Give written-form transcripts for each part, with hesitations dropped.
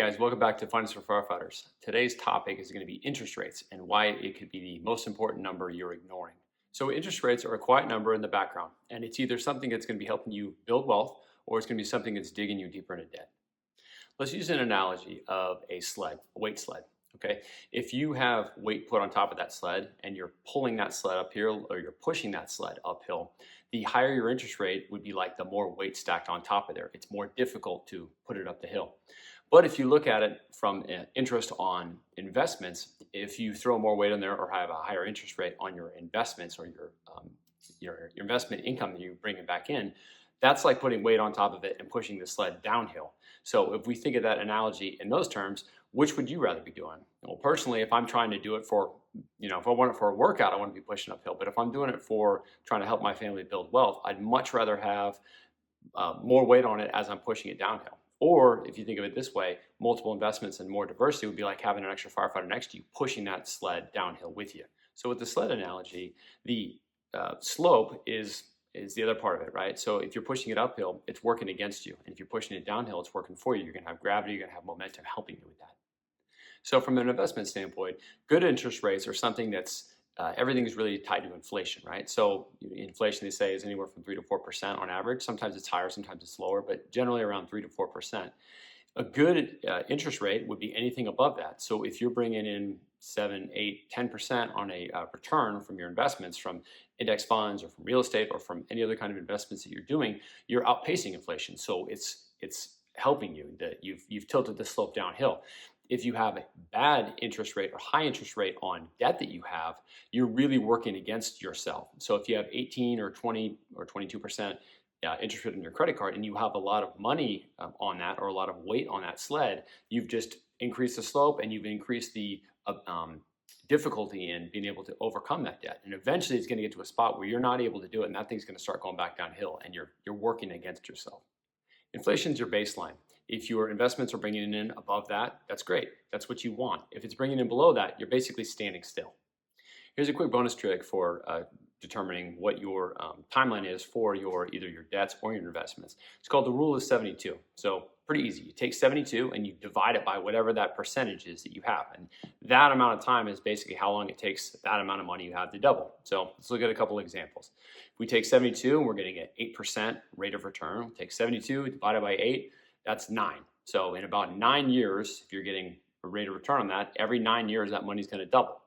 guys, welcome back to Finance for Firefighters. Today's topic is going to be interest rates and why it could be the most important number you're ignoring. So interest rates are a quiet number in the background, and it's either something that's going to be helping you build wealth or it's going to be something that's digging you deeper into debt. Let's use an analogy of a sled, a weight sled. Okay, if you have weight put on top of that sled and you're pulling that sled uphill or you're pushing that sled uphill, the higher your interest rate would be like the more weight stacked on top of there. It's more difficult to put it up the hill. But if you look at it from interest on investments, if you throw more weight on there or have a higher interest rate on your investments or your investment income that you bring it back in, that's like putting weight on top of it and pushing the sled downhill. So if we think of that analogy in those terms, which would you rather be doing? Well, personally, if I'm trying to do it for, if I want it for a workout, I want to be pushing uphill. But if I'm doing it for trying to help my family build wealth, I'd much rather have more weight on it as I'm pushing it downhill. Or if you think of it this way, multiple investments and more diversity would be like having an extra firefighter next to you, pushing that sled downhill with you. So with the sled analogy, the slope is the other part of it, right? So if you're pushing it uphill, it's working against you. And if you're pushing it downhill, it's working for you. You're gonna have gravity, you're gonna have momentum helping you with that. So from an investment standpoint, good interest rates are something that's, everything is really tied to inflation, right? So inflation, they say, is anywhere from 3 to 4% on average. Sometimes it's higher, sometimes it's lower, but generally around 3 to 4%. A good interest rate would be anything above that. So if you're bringing in 7, 8, 10% on a return from your investments, from index funds or from real estate or from any other kind of investments that you're doing, you're outpacing inflation. So it's helping you, that you've tilted the slope downhill. If you have a bad interest rate or high interest rate on debt that you have, you're really working against yourself. So if you have 18 or 20 or 22% interest rate on your credit card and you have a lot of money on that or a lot of weight on that sled, you've just increased the slope and you've increased the difficulty in being able to overcome that debt. And eventually it's going to get to a spot where you're not able to do it and that thing's going to start going back downhill and you're working against yourself. Inflation's your baseline. If your investments are bringing in above that, that's great. That's what you want. If it's bringing in below that, you're basically standing still. Here's a quick bonus trick for determining what your timeline is for either your debts or your investments. It's called the rule of 72. So pretty easy. You take 72 and you divide it by whatever that percentage is that you have. And that amount of time is basically how long it takes that amount of money you have to double. So let's look at a couple examples. If we take 72 and we're getting an 8% rate of return, we'll take 72 divided by 8, that's 9. So in about 9 years, if you're getting a rate of return on that, every 9 years that money's going to double.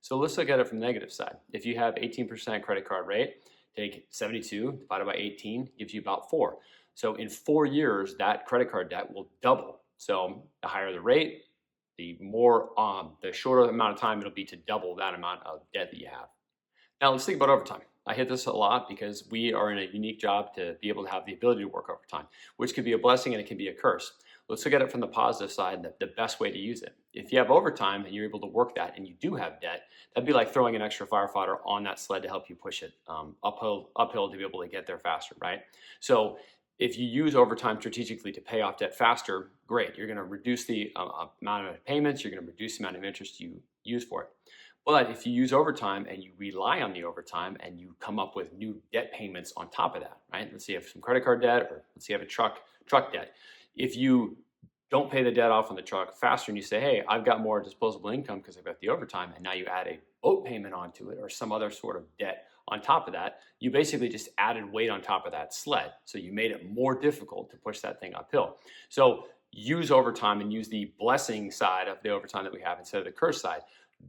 So let's look at it from the negative side. If you have 18% credit card rate, take 72 divided by 18 gives you about 4. So in 4 years, that credit card debt will double. So the higher the rate, the shorter amount of time it'll be to double that amount of debt that you have. Now let's think about overtime. I hit this a lot because we are in a unique job to be able to have the ability to work overtime, which could be a blessing and it can be a curse. Let's look at it from the positive side, the best way to use it. If you have overtime and you're able to work that and you do have debt, that'd be like throwing an extra firefighter on that sled to help you push it uphill to be able to get there faster, right? So if you use overtime strategically to pay off debt faster, great. You're going to reduce the amount of payments. You're going to reduce the amount of interest you use for it. But if you use overtime and you rely on the overtime and you come up with new debt payments on top of that, right? Let's say you have some credit card debt or let's say you have a truck debt. If you don't pay the debt off on the truck faster and you say, hey, I've got more disposable income because I've got the overtime, and now you add a boat payment onto it or some other sort of debt on top of that, you basically just added weight on top of that sled. So you made it more difficult to push that thing uphill. So use overtime and use the blessing side of the overtime that we have instead of the curse side.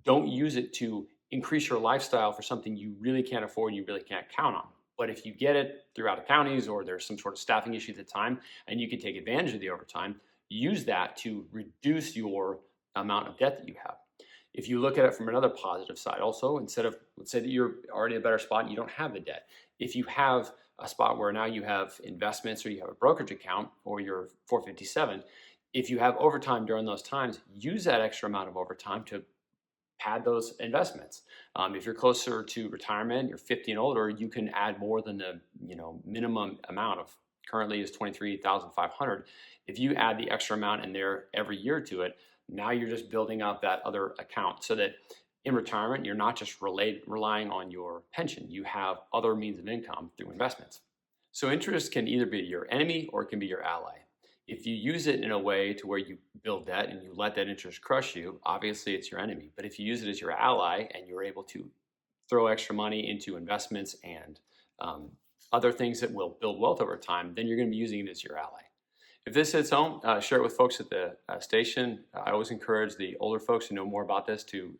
Don't use it to increase your lifestyle for something you really can't afford and you really can't count on. But if you get it through out of counties or there's some sort of staffing issue at the time and you can take advantage of the overtime, use that to reduce your amount of debt that you have. If you look at it from another positive side also, instead of, let's say that you're already in a better spot and you don't have the debt. If you have a spot where now you have investments or you have a brokerage account or you're 457, if you have overtime during those times, use that extra amount of overtime to pad those investments. If you're closer to retirement, you're 50 and older, you can add more than the minimum amount of currently is $23,500. If you add the extra amount in there every year to it, now you're just building up that other account so that in retirement, you're not just relying on your pension. You have other means of income through investments. So interest can either be your enemy or it can be your ally. If you use it in a way to where you build debt and you let that interest crush you, obviously it's your enemy. But if you use it as your ally and you're able to throw extra money into investments and um, other things that will build wealth over time, then you're going to be using it as your ally. If this hits home, share it with folks at the station. I always encourage the older folks who know more about this to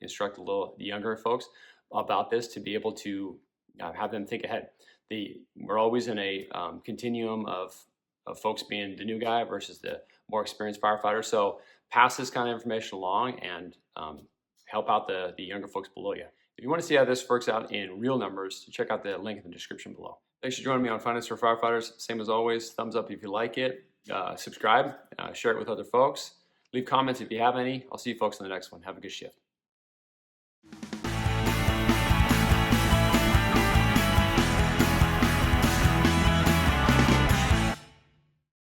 instruct the younger folks about this to be able to have them think ahead. We're always in a continuum of folks being the new guy versus the more experienced firefighter. So pass this kind of information along and help out the younger folks below you. If you want to see how this works out in real numbers, check out the link in the description below. Thanks for joining me on Finance for Firefighters. Same as always, thumbs up if you like it, subscribe, share it with other folks, leave comments if you have any. I'll see you folks in the next one. Have a good shift.